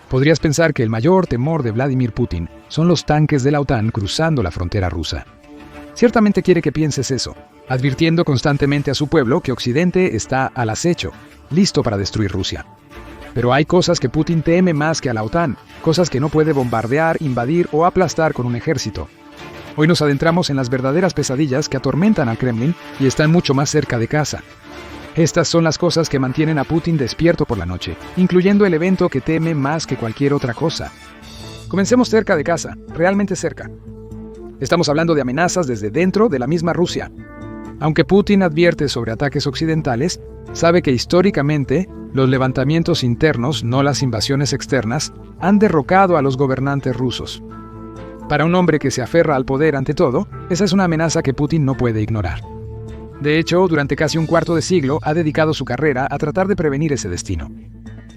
Podrías pensar que el mayor temor de Vladimir Putin son los tanques de la OTAN cruzando la frontera rusa. Ciertamente quiere que pienses eso, advirtiendo constantemente a su pueblo que Occidente está al acecho, listo para destruir Rusia. Pero hay cosas que Putin teme más que a la OTAN, cosas que no puede bombardear, invadir o aplastar con un ejército. Hoy nos adentramos en las verdaderas pesadillas que atormentan al Kremlin y están mucho más cerca de casa. Estas son las cosas que mantienen a Putin despierto por la noche, incluyendo el evento que teme más que cualquier otra cosa. Comencemos cerca de casa, realmente cerca. Estamos hablando de amenazas desde dentro de la misma Rusia. Aunque Putin advierte sobre ataques occidentales, sabe que históricamente los levantamientos internos, no las invasiones externas, han derrocado a los gobernantes rusos. Para un hombre que se aferra al poder ante todo, esa es una amenaza que Putin no puede ignorar. De hecho, durante casi un cuarto de siglo ha dedicado su carrera a tratar de prevenir ese destino.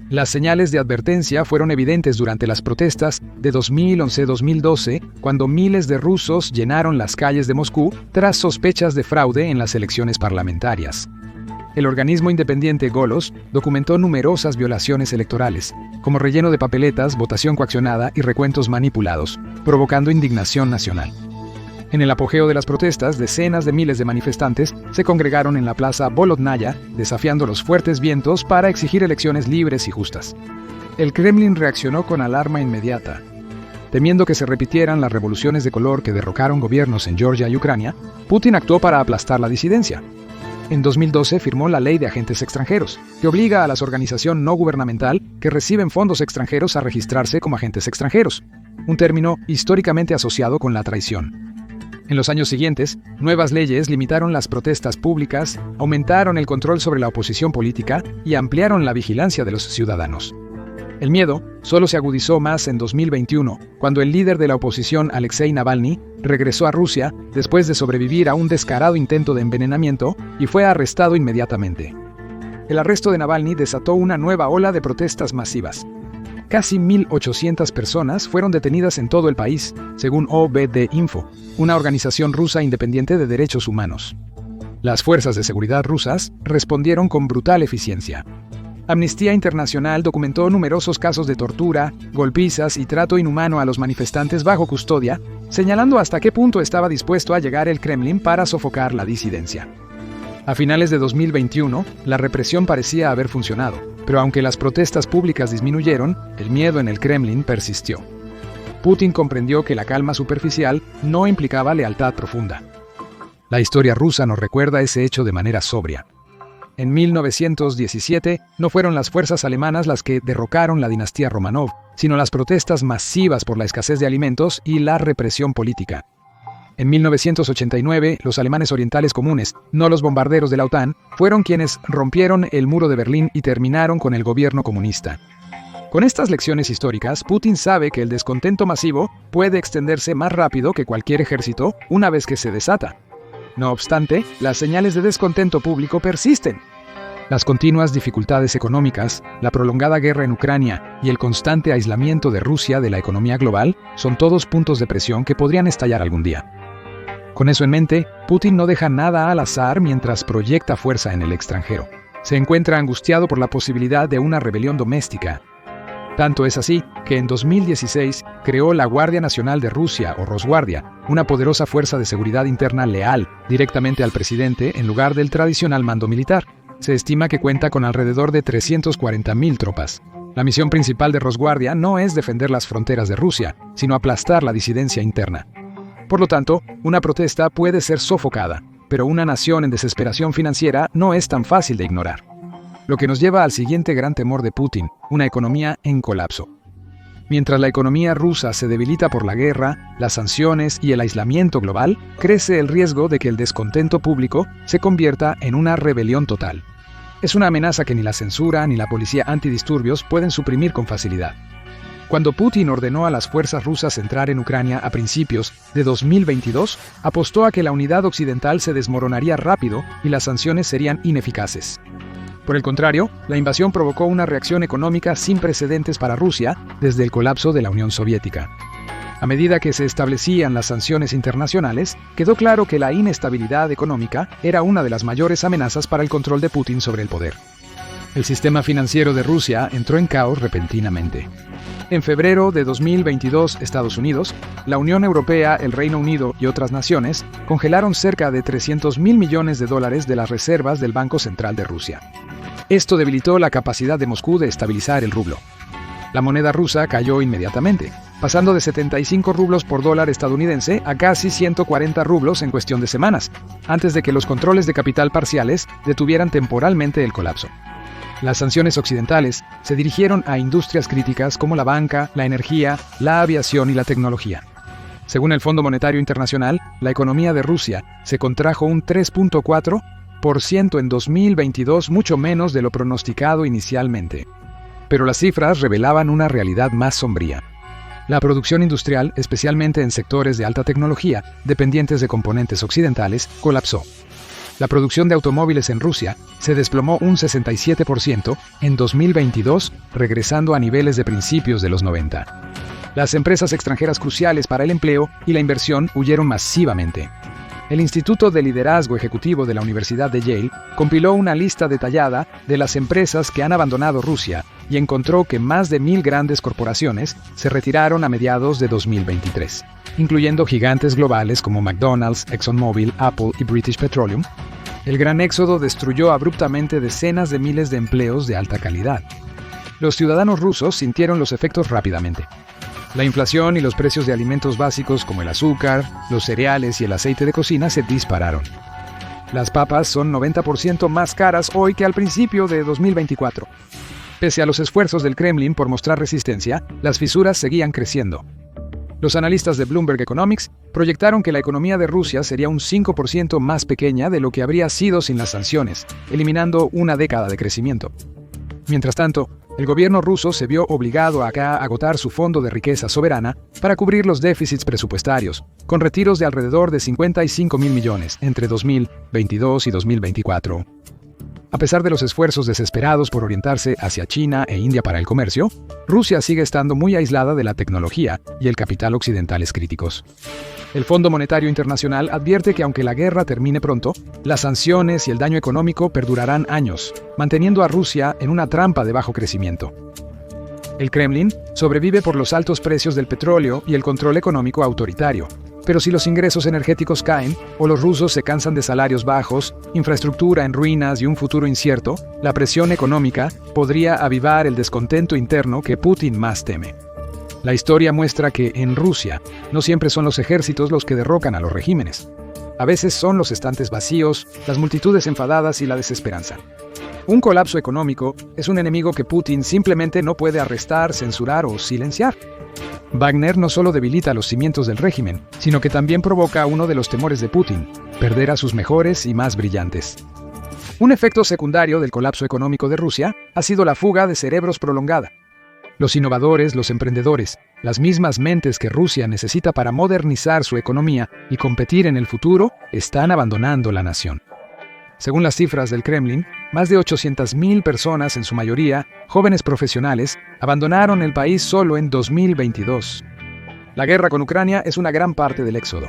Las señales de advertencia fueron evidentes durante las protestas de 2011-2012, cuando miles de rusos llenaron las calles de Moscú tras sospechas de fraude en las elecciones parlamentarias. El organismo independiente Golos documentó numerosas violaciones electorales, como relleno de papeletas, votación coaccionada y recuentos manipulados, provocando indignación nacional. En el apogeo de las protestas, decenas de miles de manifestantes se congregaron en la plaza Bolotnaya, desafiando los fuertes vientos para exigir elecciones libres y justas. El Kremlin reaccionó con alarma inmediata. Temiendo que se repitieran las revoluciones de color que derrocaron gobiernos en Georgia y Ucrania, Putin actuó para aplastar la disidencia. En 2012 firmó la Ley de Agentes Extranjeros, que obliga a las organizaciones no gubernamental que reciben fondos extranjeros a registrarse como agentes extranjeros, un término históricamente asociado con la traición. En los años siguientes, nuevas leyes limitaron las protestas públicas, aumentaron el control sobre la oposición política y ampliaron la vigilancia de los ciudadanos. El miedo solo se agudizó más en 2021, cuando el líder de la oposición Alexei Navalny regresó a Rusia después de sobrevivir a un descarado intento de envenenamiento y fue arrestado inmediatamente. El arresto de Navalny desató una nueva ola de protestas masivas. Casi 1.800 personas fueron detenidas en todo el país, según OVD Info, una organización rusa independiente de derechos humanos. Las fuerzas de seguridad rusas respondieron con brutal eficiencia. Amnistía Internacional documentó numerosos casos de tortura, golpizas y trato inhumano a los manifestantes bajo custodia, señalando hasta qué punto estaba dispuesto a llegar el Kremlin para sofocar la disidencia. A finales de 2021, la represión parecía haber funcionado, pero aunque las protestas públicas disminuyeron, el miedo en el Kremlin persistió. Putin comprendió que la calma superficial no implicaba lealtad profunda. La historia rusa nos recuerda ese hecho de manera sobria. En 1917, no fueron las fuerzas alemanas las que derrocaron la dinastía Romanov, sino las protestas masivas por la escasez de alimentos y la represión política. En 1989, los alemanes orientales comunes, no los bombarderos de la OTAN, fueron quienes rompieron el muro de Berlín y terminaron con el gobierno comunista. Con estas lecciones históricas, Putin sabe que el descontento masivo puede extenderse más rápido que cualquier ejército una vez que se desata. No obstante, las señales de descontento público persisten. Las continuas dificultades económicas, la prolongada guerra en Ucrania y el constante aislamiento de Rusia de la economía global son todos puntos de presión que podrían estallar algún día. Con eso en mente, Putin no deja nada al azar mientras proyecta fuerza en el extranjero. Se encuentra angustiado por la posibilidad de una rebelión doméstica. Tanto es así que en 2016 creó la Guardia Nacional de Rusia, o Rosguardia, una poderosa fuerza de seguridad interna leal directamente al presidente en lugar del tradicional mando militar. Se estima que cuenta con alrededor de 340.000 tropas. La misión principal de Rosguardia no es defender las fronteras de Rusia, sino aplastar la disidencia interna. Por lo tanto, una protesta puede ser sofocada, pero una nación en desesperación financiera no es tan fácil de ignorar. Lo que nos lleva al siguiente gran temor de Putin, una economía en colapso. Mientras la economía rusa se debilita por la guerra, las sanciones y el aislamiento global, crece el riesgo de que el descontento público se convierta en una rebelión total. Es una amenaza que ni la censura ni la policía antidisturbios pueden suprimir con facilidad. Cuando Putin ordenó a las fuerzas rusas entrar en Ucrania a principios de 2022, apostó a que la unidad occidental se desmoronaría rápido y las sanciones serían ineficaces. Por el contrario, la invasión provocó una reacción económica sin precedentes para Rusia desde el colapso de la Unión Soviética. A medida que se establecían las sanciones internacionales, quedó claro que la inestabilidad económica era una de las mayores amenazas para el control de Putin sobre el poder. El sistema financiero de Rusia entró en caos repentinamente. En febrero de 2022, Estados Unidos, la Unión Europea, el Reino Unido y otras naciones congelaron cerca de $300.000 millones de las reservas del Banco Central de Rusia. Esto debilitó la capacidad de Moscú de estabilizar el rublo. La moneda rusa cayó inmediatamente, pasando de 75 rublos por dólar estadounidense a casi 140 rublos en cuestión de semanas, antes de que los controles de capital parciales detuvieran temporalmente el colapso. Las sanciones occidentales se dirigieron a industrias críticas como la banca, la energía, la aviación y la tecnología. Según el Fondo Monetario Internacional, la economía de Rusia se contrajo un 3.4% en 2022, mucho menos de lo pronosticado inicialmente. Pero las cifras revelaban una realidad más sombría. La producción industrial, especialmente en sectores de alta tecnología, dependientes de componentes occidentales, colapsó. La producción de automóviles en Rusia se desplomó un 67% en 2022, regresando a niveles de principios de los 90. Las empresas extranjeras cruciales para el empleo y la inversión huyeron masivamente. El Instituto de Liderazgo Ejecutivo de la Universidad de Yale compiló una lista detallada de las empresas que han abandonado Rusia y encontró que más de 1.000 grandes corporaciones se retiraron a mediados de 2023, incluyendo gigantes globales como McDonald's, ExxonMobil, Apple y British Petroleum. El gran éxodo destruyó abruptamente decenas de miles de empleos de alta calidad. Los ciudadanos rusos sintieron los efectos rápidamente. La inflación y los precios de alimentos básicos como el azúcar, los cereales y el aceite de cocina se dispararon. Las papas son 90% más caras hoy que al principio de 2024. Pese a los esfuerzos del Kremlin por mostrar resistencia, las fisuras seguían creciendo. Los analistas de Bloomberg Economics proyectaron que la economía de Rusia sería un 5% más pequeña de lo que habría sido sin las sanciones, eliminando una década de crecimiento. Mientras tanto, el gobierno ruso se vio obligado a agotar su fondo de riqueza soberana para cubrir los déficits presupuestarios, con retiros de alrededor de 55.000 millones entre 2022 y 2024. A pesar de los esfuerzos desesperados por orientarse hacia China e India para el comercio, Rusia sigue estando muy aislada de la tecnología y el capital occidentales críticos. El Fondo Monetario Internacional advierte que aunque la guerra termine pronto, las sanciones y el daño económico perdurarán años, manteniendo a Rusia en una trampa de bajo crecimiento. El Kremlin sobrevive por los altos precios del petróleo y el control económico autoritario. Pero si los ingresos energéticos caen, o los rusos se cansan de salarios bajos, infraestructura en ruinas y un futuro incierto, la presión económica podría avivar el descontento interno que Putin más teme. La historia muestra que, en Rusia, no siempre son los ejércitos los que derrocan a los regímenes. A veces son los estantes vacíos, las multitudes enfadadas y la desesperanza. Un colapso económico es un enemigo que Putin simplemente no puede arrestar, censurar o silenciar. Wagner no solo debilita los cimientos del régimen, sino que también provoca uno de los temores de Putin, perder a sus mejores y más brillantes. Un efecto secundario del colapso económico de Rusia ha sido la fuga de cerebros prolongada. Los innovadores, los emprendedores, las mismas mentes que Rusia necesita para modernizar su economía y competir en el futuro, están abandonando la nación. Según las cifras del Kremlin, más de 800.000 personas, en su mayoría jóvenes profesionales, abandonaron el país solo en 2022. La guerra con Ucrania es una gran parte del éxodo.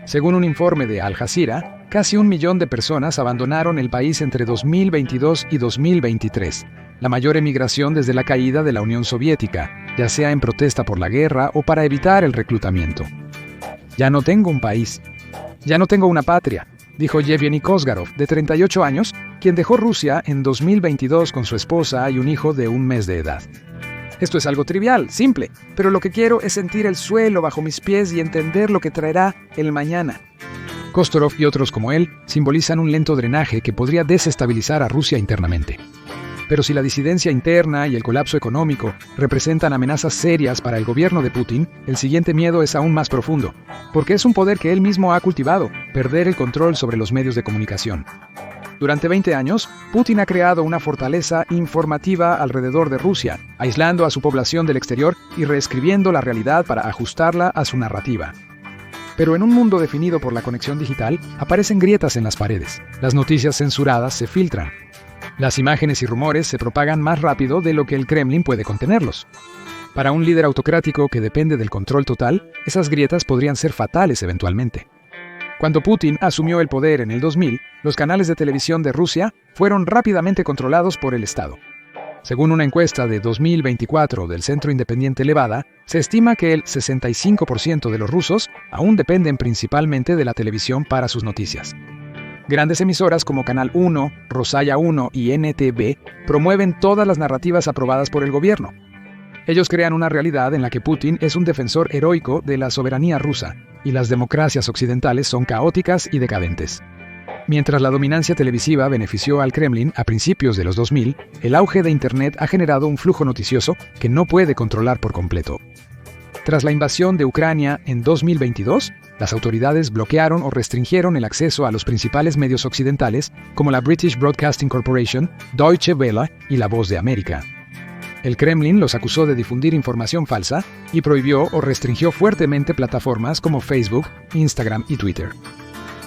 Según un informe de Al Jazeera, casi 1 millón de personas abandonaron el país entre 2022 y 2023, la mayor emigración desde la caída de la Unión Soviética, ya sea en protesta por la guerra o para evitar el reclutamiento. Ya no tengo un país. Ya no tengo una patria, dijo Yevgeny Kozgarov, de 38 años, quien dejó Rusia en 2022 con su esposa y un hijo de 1 mes de edad. Esto es algo trivial, simple, pero lo que quiero es sentir el suelo bajo mis pies y entender lo que traerá el mañana. Kosterov y otros como él simbolizan un lento drenaje que podría desestabilizar a Rusia internamente. Pero si la disidencia interna y el colapso económico representan amenazas serias para el gobierno de Putin, el siguiente miedo es aún más profundo, porque es un poder que él mismo ha cultivado, perder el control sobre los medios de comunicación. Durante 20 años, Putin ha creado una fortaleza informativa alrededor de Rusia, aislando a su población del exterior y reescribiendo la realidad para ajustarla a su narrativa. Pero en un mundo definido por la conexión digital, aparecen grietas en las paredes. Las noticias censuradas se filtran. Las imágenes y rumores se propagan más rápido de lo que el Kremlin puede contenerlos. Para un líder autocrático que depende del control total, esas grietas podrían ser fatales eventualmente. Cuando Putin asumió el poder en el 2000, los canales de televisión de Rusia fueron rápidamente controlados por el Estado. Según una encuesta de 2024 del Centro Independiente Levada, se estima que el 65% de los rusos aún dependen principalmente de la televisión para sus noticias. Grandes emisoras como Canal 1, Rosaya 1 y NTV promueven todas las narrativas aprobadas por el gobierno. Ellos crean una realidad en la que Putin es un defensor heroico de la soberanía rusa y las democracias occidentales son caóticas y decadentes. Mientras la dominancia televisiva benefició al Kremlin a principios de los 2000, el auge de Internet ha generado un flujo noticioso que no puede controlar por completo. Tras la invasión de Ucrania en 2022, las autoridades bloquearon o restringieron el acceso a los principales medios occidentales como la British Broadcasting Corporation, Deutsche Welle y La Voz de América. El Kremlin los acusó de difundir información falsa y prohibió o restringió fuertemente plataformas como Facebook, Instagram y Twitter.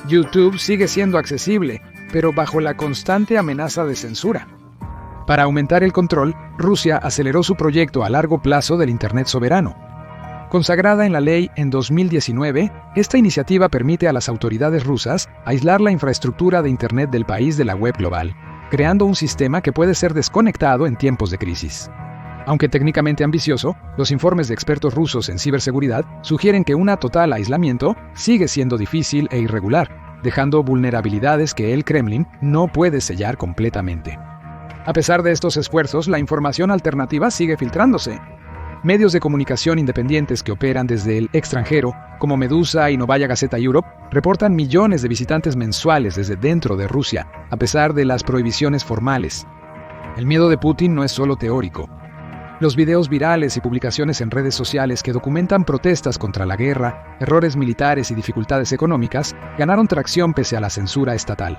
YouTube sigue siendo accesible, pero bajo la constante amenaza de censura. Para aumentar el control, Rusia aceleró su proyecto a largo plazo del Internet soberano. Consagrada en la ley en 2019, esta iniciativa permite a las autoridades rusas aislar la infraestructura de Internet del país de la web global, creando un sistema que puede ser desconectado en tiempos de crisis. Aunque técnicamente ambicioso, los informes de expertos rusos en ciberseguridad sugieren que un total aislamiento sigue siendo difícil e irregular, dejando vulnerabilidades que el Kremlin no puede sellar completamente. A pesar de estos esfuerzos, la información alternativa sigue filtrándose. Medios de comunicación independientes que operan desde el extranjero, como Medusa y Novaya Gazeta Europe, reportan millones de visitantes mensuales desde dentro de Rusia, a pesar de las prohibiciones formales. El miedo de Putin no es solo teórico. Los videos virales y publicaciones en redes sociales que documentan protestas contra la guerra, errores militares y dificultades económicas ganaron tracción pese a la censura estatal.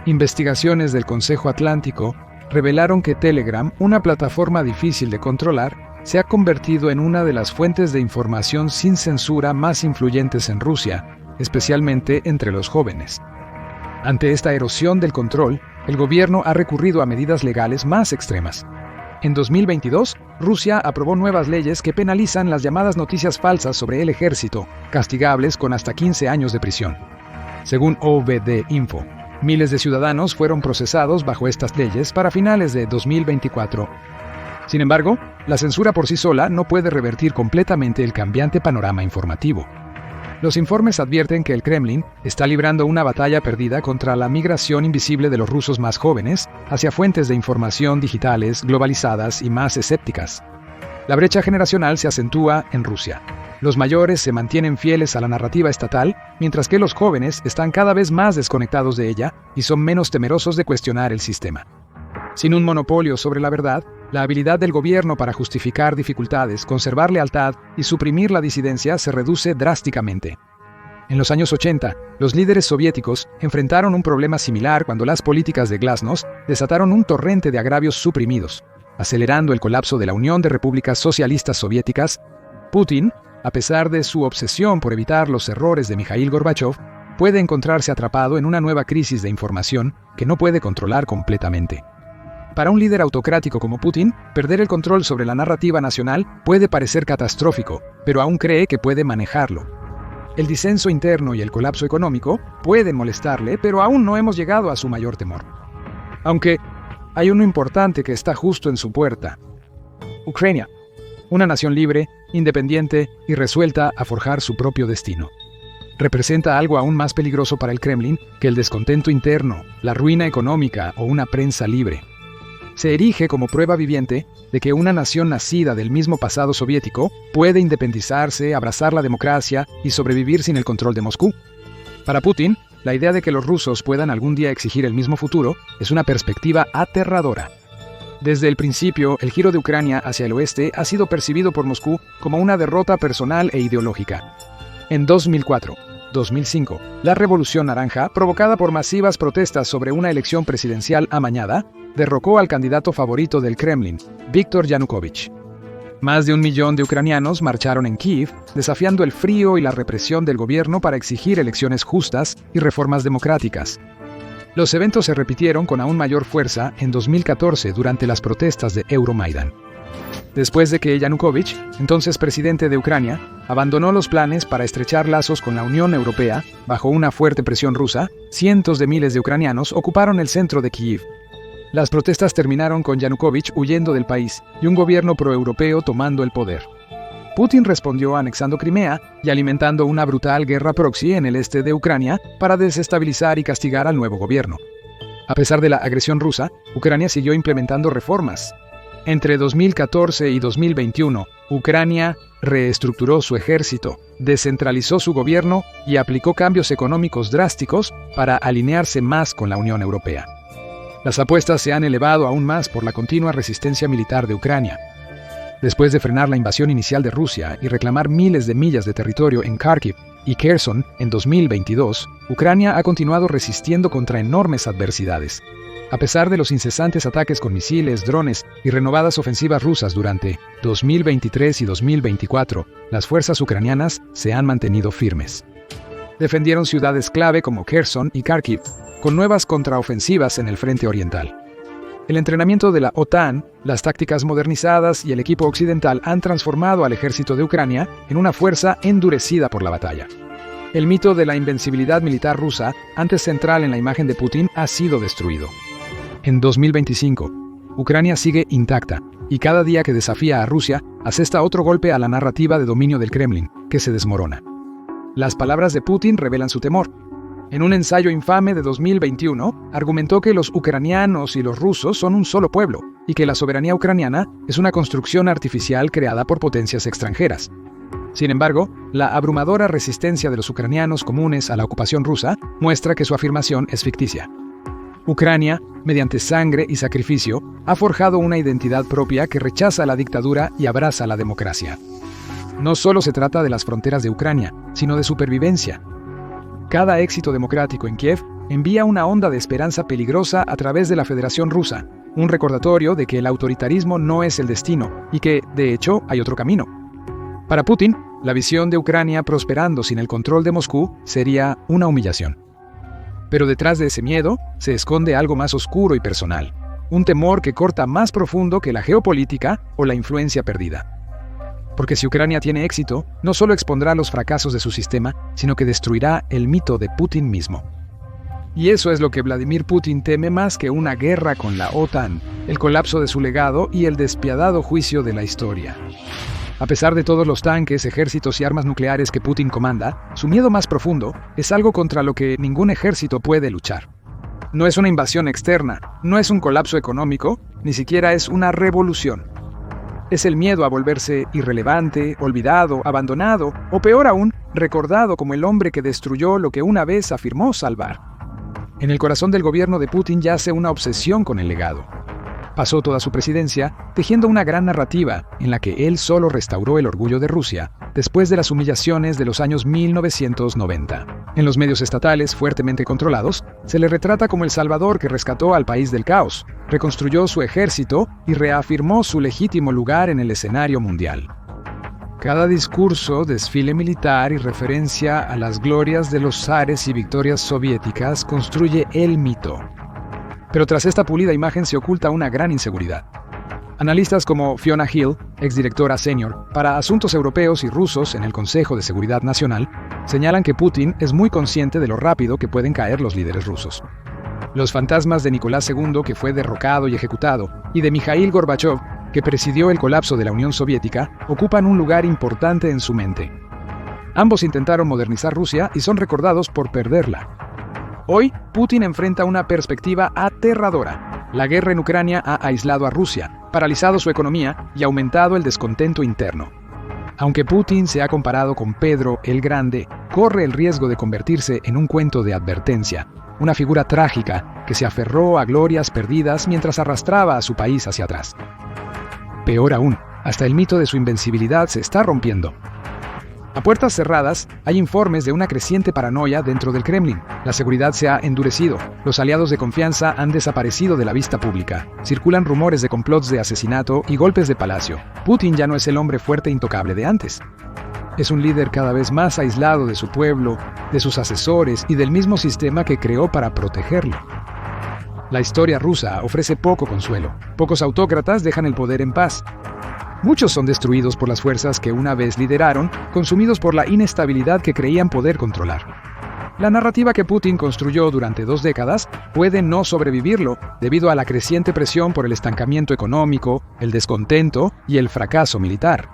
Investigaciones del Consejo Atlántico revelaron que Telegram, una plataforma difícil de controlar, se ha convertido en una de las fuentes de información sin censura más influyentes en Rusia, especialmente entre los jóvenes. Ante esta erosión del control, el gobierno ha recurrido a medidas legales más extremas. En 2022, Rusia aprobó nuevas leyes que penalizan las llamadas noticias falsas sobre el ejército, castigables con hasta 15 años de prisión. Según OVD Info, miles de ciudadanos fueron procesados bajo estas leyes para finales de 2024. Sin embargo, la censura por sí sola no puede revertir completamente el cambiante panorama informativo. Los informes advierten que el Kremlin está librando una batalla perdida contra la migración invisible de los rusos más jóvenes hacia fuentes de información digitales, globalizadas y más escépticas. La brecha generacional se acentúa en Rusia. Los mayores se mantienen fieles a la narrativa estatal, mientras que los jóvenes están cada vez más desconectados de ella y son menos temerosos de cuestionar el sistema. Sin un monopolio sobre la verdad, la habilidad del gobierno para justificar dificultades, conservar lealtad y suprimir la disidencia se reduce drásticamente. En los años 80, los líderes soviéticos enfrentaron un problema similar cuando las políticas de Glasnost desataron un torrente de agravios suprimidos, acelerando el colapso de la Unión de Repúblicas Socialistas Soviéticas. Putin, a pesar de su obsesión por evitar los errores de Mikhail Gorbachev, puede encontrarse atrapado en una nueva crisis de información que no puede controlar completamente. Para un líder autocrático como Putin, perder el control sobre la narrativa nacional puede parecer catastrófico, pero aún cree que puede manejarlo. El disenso interno y el colapso económico pueden molestarle, pero aún no hemos llegado a su mayor temor. Aunque hay uno importante que está justo en su puerta: Ucrania, una nación libre, independiente y resuelta a forjar su propio destino. Representa algo aún más peligroso para el Kremlin que el descontento interno, la ruina económica o una prensa libre. Se erige como prueba viviente de que una nación nacida del mismo pasado soviético puede independizarse, abrazar la democracia y sobrevivir sin el control de Moscú. Para Putin, la idea de que los rusos puedan algún día exigir el mismo futuro es una perspectiva aterradora. Desde el principio, el giro de Ucrania hacia el oeste ha sido percibido por Moscú como una derrota personal e ideológica. En 2004-2005, la Revolución Naranja, provocada por masivas protestas sobre una elección presidencial amañada, derrocó al candidato favorito del Kremlin, Viktor Yanukovych. Más de 1 millón de ucranianos marcharon en Kiev, desafiando el frío y la represión del gobierno para exigir elecciones justas y reformas democráticas. Los eventos se repitieron con aún mayor fuerza en 2014 durante las protestas de Euromaidan. después de que Yanukovych, entonces presidente de Ucrania, abandonó los planes para estrechar lazos con la Unión Europea, bajo una fuerte presión rusa, cientos de miles de ucranianos ocuparon el centro de Kiev. Las protestas terminaron con Yanukovych huyendo del país y un gobierno proeuropeo tomando el poder. Putin respondió anexando Crimea y alimentando una brutal guerra proxy en el este de Ucrania para desestabilizar y castigar al nuevo gobierno. A pesar de la agresión rusa, Ucrania siguió implementando reformas. Entre 2014 y 2021, Ucrania reestructuró su ejército, descentralizó su gobierno y aplicó cambios económicos drásticos para alinearse más con la Unión Europea. Las apuestas se han elevado aún más por la continua resistencia militar de Ucrania. Después de frenar la invasión inicial de Rusia y reclamar miles de millas de territorio en Kharkiv y Kherson en 2022, Ucrania ha continuado resistiendo contra enormes adversidades. A pesar de los incesantes ataques con misiles, drones y renovadas ofensivas rusas durante 2023 y 2024, las fuerzas ucranianas se han mantenido firmes. Defendieron ciudades clave como Kherson y Kharkiv, con nuevas contraofensivas en el frente oriental. El entrenamiento de la OTAN, las tácticas modernizadas y el equipo occidental han transformado al ejército de Ucrania en una fuerza endurecida por la batalla. El mito de la invencibilidad militar rusa, antes central en la imagen de Putin, ha sido destruido. En 2025, Ucrania sigue intacta, y cada día que desafía a Rusia, asesta otro golpe a la narrativa de dominio del Kremlin, que se desmorona. Las palabras de Putin revelan su temor. En un ensayo infame de 2021, argumentó que los ucranianos y los rusos son un solo pueblo, y que la soberanía ucraniana es una construcción artificial creada por potencias extranjeras. Sin embargo, la abrumadora resistencia de los ucranianos comunes a la ocupación rusa muestra que su afirmación es ficticia. Ucrania, mediante sangre y sacrificio, ha forjado una identidad propia que rechaza la dictadura y abraza la democracia. No solo se trata de las fronteras de Ucrania, sino de supervivencia. Cada éxito democrático en Kiev envía una onda de esperanza peligrosa a través de la Federación Rusa, un recordatorio de que el autoritarismo no es el destino y que, de hecho, hay otro camino. Para Putin, la visión de Ucrania prosperando sin el control de Moscú sería una humillación. Pero detrás de ese miedo se esconde algo más oscuro y personal, un temor que corta más profundo que la geopolítica o la influencia perdida. Porque si Ucrania tiene éxito, no solo expondrá los fracasos de su sistema, sino que destruirá el mito de Putin mismo. Y eso es lo que Vladimir Putin teme más que una guerra con la OTAN, el colapso de su legado y el despiadado juicio de la historia. A pesar de todos los tanques, ejércitos y armas nucleares que Putin comanda, su miedo más profundo es algo contra lo que ningún ejército puede luchar. No es una invasión externa, no es un colapso económico, ni siquiera es una revolución. Es el miedo a volverse irrelevante, olvidado, abandonado, o peor aún, recordado como el hombre que destruyó lo que una vez afirmó salvar. En el corazón del gobierno de Putin yace una obsesión con el legado. Pasó toda su presidencia tejiendo una gran narrativa en la que él solo restauró el orgullo de Rusia después de las humillaciones de los años 1990. En los medios estatales fuertemente controlados, se le retrata como el salvador que rescató al país del caos, reconstruyó su ejército y reafirmó su legítimo lugar en el escenario mundial. Cada discurso, desfile militar y referencia a las glorias de los zares y victorias soviéticas construye el mito. Pero tras esta pulida imagen se oculta una gran inseguridad. Analistas como Fiona Hill, exdirectora senior para asuntos europeos y rusos en el Consejo de Seguridad Nacional, señalan que Putin es muy consciente de lo rápido que pueden caer los líderes rusos. Los fantasmas de Nicolás II, que fue derrocado y ejecutado, y de Mikhail Gorbachev, que presidió el colapso de la Unión Soviética, ocupan un lugar importante en su mente. Ambos intentaron modernizar Rusia y son recordados por perderla. Hoy, Putin enfrenta una perspectiva aterradora. La guerra en Ucrania ha aislado a Rusia, paralizado su economía y aumentado el descontento interno. Aunque Putin se ha comparado con Pedro el Grande, corre el riesgo de convertirse en un cuento de advertencia, una figura trágica que se aferró a glorias perdidas mientras arrastraba a su país hacia atrás. Peor aún, hasta el mito de su invencibilidad se está rompiendo. A puertas cerradas, hay informes de una creciente paranoia dentro del Kremlin. La seguridad se ha endurecido, los aliados de confianza han desaparecido de la vista pública, circulan rumores de complots de asesinato y golpes de palacio. Putin ya no es el hombre fuerte e intocable de antes. Es un líder cada vez más aislado de su pueblo, de sus asesores y del mismo sistema que creó para protegerlo. La historia rusa ofrece poco consuelo. Pocos autócratas dejan el poder en paz. Muchos son destruidos por las fuerzas que una vez lideraron, consumidos por la inestabilidad que creían poder controlar. La narrativa que Putin construyó durante 2 décadas puede no sobrevivirlo debido a la creciente presión por el estancamiento económico, el descontento y el fracaso militar.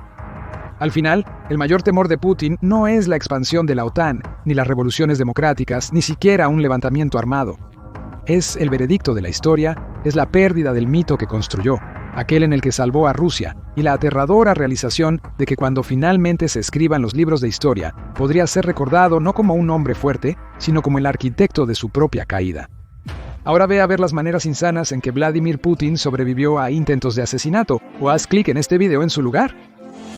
Al final, el mayor temor de Putin no es la expansión de la OTAN, ni las revoluciones democráticas, ni siquiera un levantamiento armado. Es el veredicto de la historia, es la pérdida del mito que construyó, aquel en el que salvó a Rusia, y la aterradora realización de que cuando finalmente se escriban los libros de historia, podría ser recordado no como un hombre fuerte, sino como el arquitecto de su propia caída. Ahora ve a ver las maneras insanas en que Vladimir Putin sobrevivió a intentos de asesinato, o haz clic en este video en su lugar.